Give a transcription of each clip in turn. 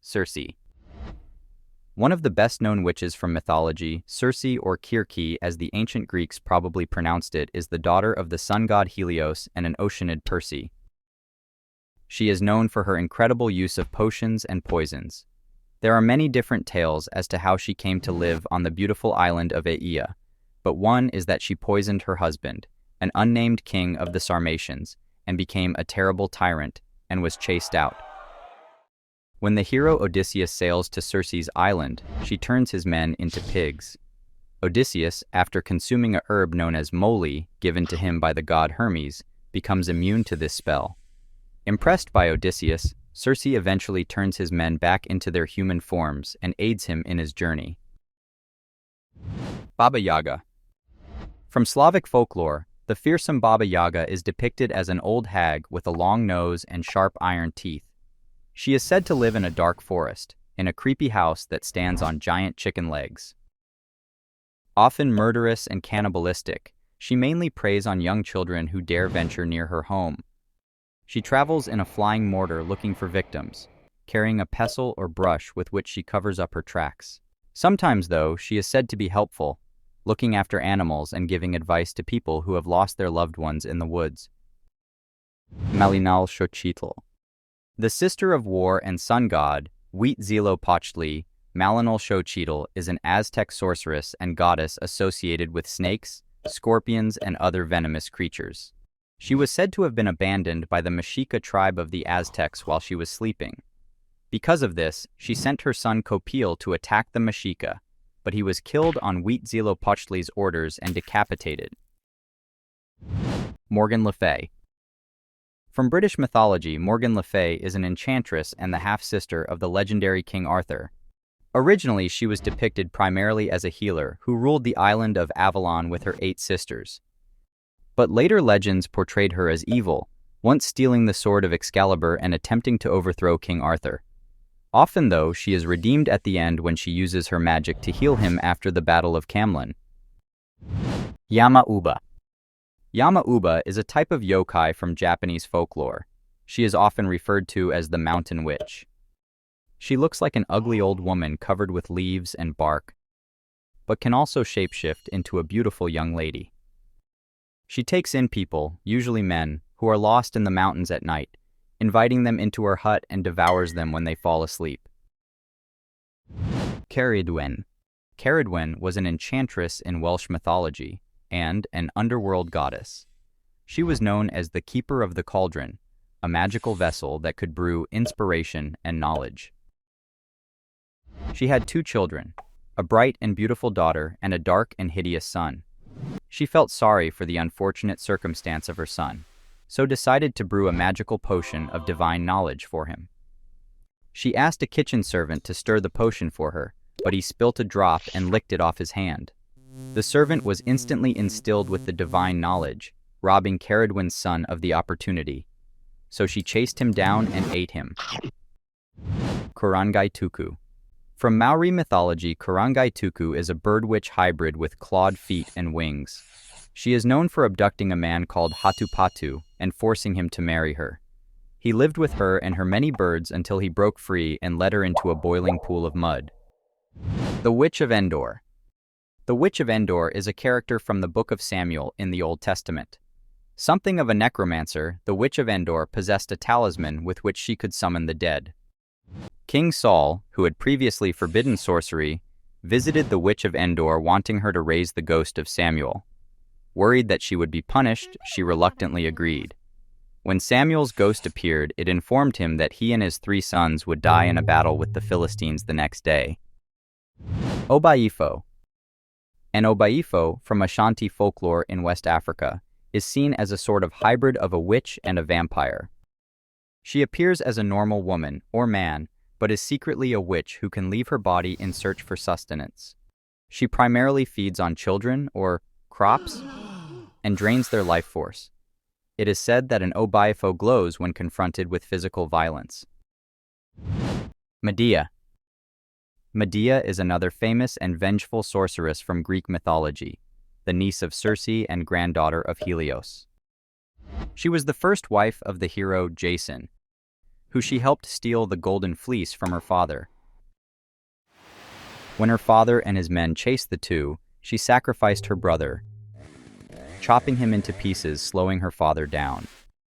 Circe. One of the best-known witches from mythology, Circe or Kirke as the ancient Greeks probably pronounced it, is the daughter of the sun god Helios and an Oceanid Perse. She is known for her incredible use of potions and poisons. There are many different tales as to how she came to live on the beautiful island of Aea, but one is that she poisoned her husband, an unnamed king of the Sarmatians, and became a terrible tyrant and was chased out. When the hero Odysseus sails to Circe's island, she turns his men into pigs. Odysseus, after consuming a herb known as moly, given to him by the god Hermes, becomes immune to this spell. Impressed by Odysseus, Circe eventually turns his men back into their human forms and aids him in his journey. Baba Yaga. From Slavic folklore, the fearsome Baba Yaga is depicted as an old hag with a long nose and sharp iron teeth. She is said to live in a dark forest, in a creepy house that stands on giant chicken legs. Often murderous and cannibalistic, she mainly preys on young children who dare venture near her home. She travels in a flying mortar looking for victims, carrying a pestle or brush with which she covers up her tracks. Sometimes, though, she is said to be helpful, looking after animals and giving advice to people who have lost their loved ones in the woods. Xochitl. The sister of war and sun god, Huitzilopochtli, Xochitl is an Aztec sorceress and goddess associated with snakes, scorpions, and other venomous creatures. She was said to have been abandoned by the Mexica tribe of the Aztecs while she was sleeping. Because of this, she sent her son Copil to attack the Mexica, but he was killed on Huitzilopochtli's orders and decapitated. Morgan le Fay. From British mythology, Morgan le Fay is an enchantress and the half-sister of the legendary King Arthur. Originally, she was depicted primarily as a healer who ruled the island of Avalon with her 8 sisters. But later legends portrayed her as evil, once stealing the sword of Excalibur and attempting to overthrow King Arthur. Often, though, she is redeemed at the end when she uses her magic to heal him after the Battle of Camlan. Yama-uba. Yama-uba is a type of yokai from Japanese folklore. She is often referred to as the mountain witch. She looks like an ugly old woman covered with leaves and bark, but can also shapeshift into a beautiful young lady. She takes in people, usually men, who are lost in the mountains at night, inviting them into her hut and devours them when they fall asleep. Ceridwen. Ceridwen was an enchantress in Welsh mythology and an underworld goddess. She was known as the Keeper of the Cauldron, a magical vessel that could brew inspiration and knowledge. She had 2 children, a bright and beautiful daughter and a dark and hideous son. She felt sorry for the unfortunate circumstance of her son, so decided to brew a magical potion of divine knowledge for him. She asked a kitchen servant to stir the potion for her, but he spilt a drop and licked it off his hand. The servant was instantly instilled with the divine knowledge, robbing Ceridwen's son of the opportunity. So she chased him down and ate him. Kurangai Tuku. From Maori mythology, Kurangai Tuku is a bird witch hybrid with clawed feet and wings. She is known for abducting a man called Hatupatu and forcing him to marry her. He lived with her and her many birds until he broke free and led her into a boiling pool of mud. The Witch of Endor. The Witch of Endor is a character from the Book of Samuel in the Old Testament. Something of a necromancer, the Witch of Endor possessed a talisman with which she could summon the dead. King Saul, who had previously forbidden sorcery, visited the Witch of Endor wanting her to raise the ghost of Samuel. Worried that she would be punished, she reluctantly agreed. When Samuel's ghost appeared, it informed him that he and his 3 sons would die in a battle with the Philistines the next day. Obaifo. An Obaifo, from Ashanti folklore in West Africa, is seen as a sort of hybrid of a witch and a vampire. She appears as a normal woman, or man, but is secretly a witch who can leave her body in search for sustenance. She primarily feeds on children, or crops, and drains their life force. It is said that an Obaifo glows when confronted with physical violence. Medea. Medea is another famous and vengeful sorceress from Greek mythology, the niece of Circe and granddaughter of Helios. She was the first wife of the hero Jason. who she helped steal the golden fleece from her father. When her father and his men chased the two, she sacrificed her brother, chopping him into pieces, slowing her father down.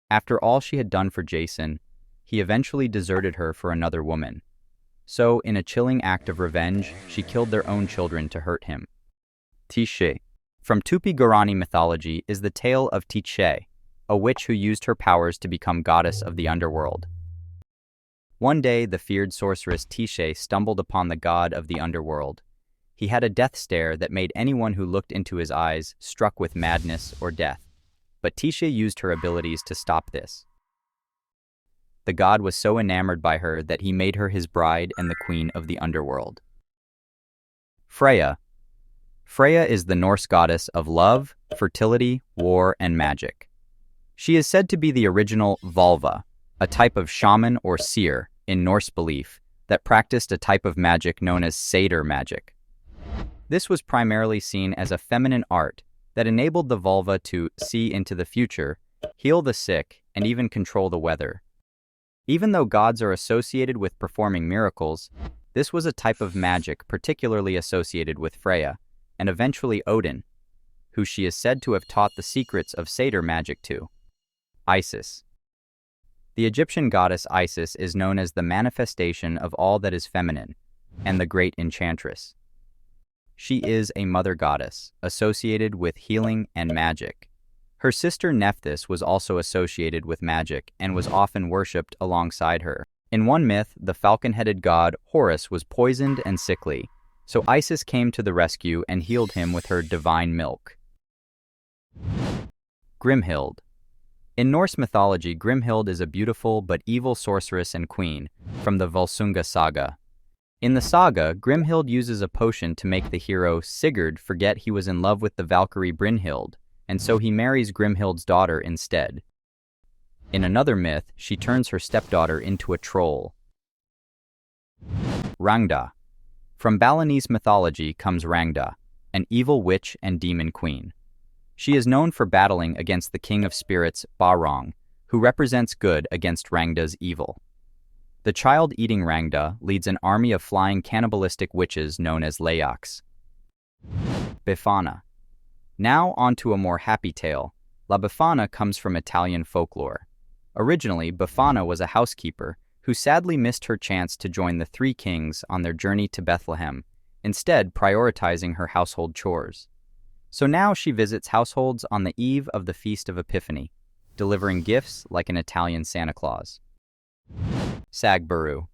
After all she had done for Jason, he eventually deserted her for another woman. So, in a chilling act of revenge, she killed their own children to hurt him. Ticê. From Tupi-Guarani mythology is the tale of Ticê, a witch who used her powers to become goddess of the underworld. One day, the feared sorceress Ticê stumbled upon the god of the underworld. He had a death stare that made anyone who looked into his eyes struck with madness or death. But Ticê used her abilities to stop this. The god was so enamored by her that he made her his bride and the queen of the underworld. Freya. Freya is the Norse goddess of love, fertility, war, and magic. She is said to be the original Volva, a type of shaman or seer in Norse belief that practiced a type of magic known as satyr magic. This was primarily seen as a feminine art that enabled the vulva to see into the future, heal the sick, and even control the weather. Even though gods are associated with performing miracles, this was a type of magic particularly associated with Freya, and eventually Odin, who she is said to have taught the secrets of satyr magic to. Isis. The Egyptian goddess Isis is known as the manifestation of all that is feminine, and the great enchantress. She is a mother goddess, associated with healing and magic. Her sister Nephthys was also associated with magic and was often worshipped alongside her. In one myth, the falcon-headed god Horus was poisoned and sickly, so Isis came to the rescue and healed him with her divine milk. Grimhild. In Norse mythology, Grimhild is a beautiful but evil sorceress and queen from the Volsunga saga. In the saga, Grimhild uses a potion to make the hero Sigurd forget he was in love with the Valkyrie Brynhild, and so he marries Grimhild's daughter instead. In another myth, she turns her stepdaughter into a troll. Rangda. From Balinese mythology comes Rangda, an evil witch and demon queen. She is known for battling against the king of spirits, Barong, who represents good against Rangda's evil. The child-eating Rangda leads an army of flying cannibalistic witches known as Layaks. Befana. Now onto a more happy tale. La Befana comes from Italian folklore. Originally, Befana was a housekeeper who sadly missed her chance to join the three kings on their journey to Bethlehem, instead prioritizing her household chores. So now she visits households on the eve of the Feast of Epiphany, delivering gifts like an Italian Santa Claus. Sagburu.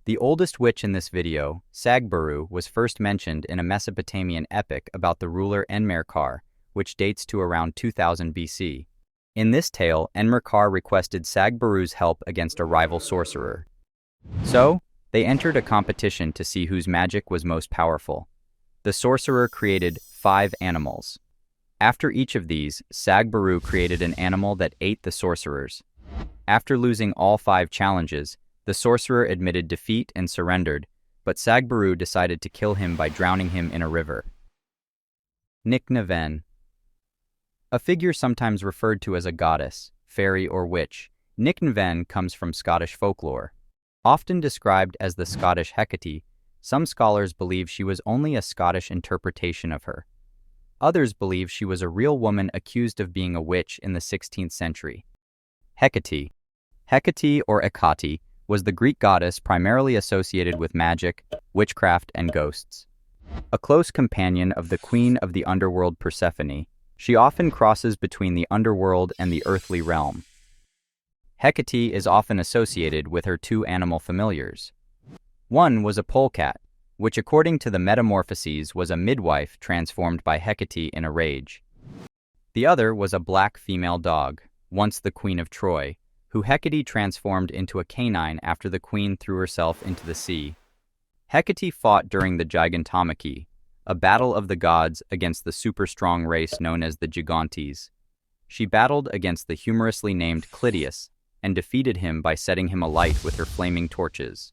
The oldest witch in this video, Sagburu, was first mentioned in a Mesopotamian epic about the ruler Enmerkar, which dates to around 2000 BC. In this tale, Enmerkar requested Sagburu's help against a rival sorcerer. So, they entered a competition to see whose magic was most powerful. The sorcerer created 5 animals. After each of these, Sagburu created an animal that ate the sorcerers. After losing all 5 challenges, the sorcerer admitted defeat and surrendered, but Sagburu decided to kill him by drowning him in a river. Nicnevin. A figure sometimes referred to as a goddess, fairy, or witch, Nicnevin comes from Scottish folklore. Often described as the Scottish Hecate, some scholars believe she was only a Scottish interpretation of her. Others believe she was a real woman accused of being a witch in the 16th century. Hecate. Hecate or Hecate was the Greek goddess primarily associated with magic, witchcraft, and ghosts. A close companion of the queen of the underworld Persephone, she often crosses between the underworld and the earthly realm. Hecate is often associated with her 2 animal familiars. One was a polecat, which according to the Metamorphoses was a midwife transformed by Hecate in a rage. The other was a black female dog, once the queen of Troy, who Hecate transformed into a canine after the queen threw herself into the sea. Hecate fought during the Gigantomachy, a battle of the gods against the super-strong race known as the Gigantes. She battled against the humorously named Clytius and defeated him by setting him alight with her flaming torches.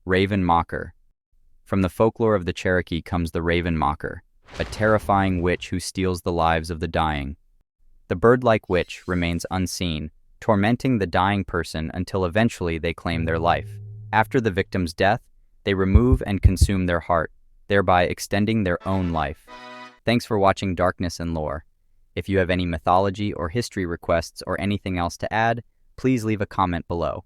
Raven Mocker. From the folklore of the Cherokee comes the Raven Mocker, a terrifying witch who steals the lives of the dying. The bird-like witch remains unseen, tormenting the dying person until eventually they claim their life. After the victim's death, they remove and consume their heart, thereby extending their own life. Thanks for watching Darkness and Lore. If you have any mythology or history requests or anything else to add, please leave a comment below.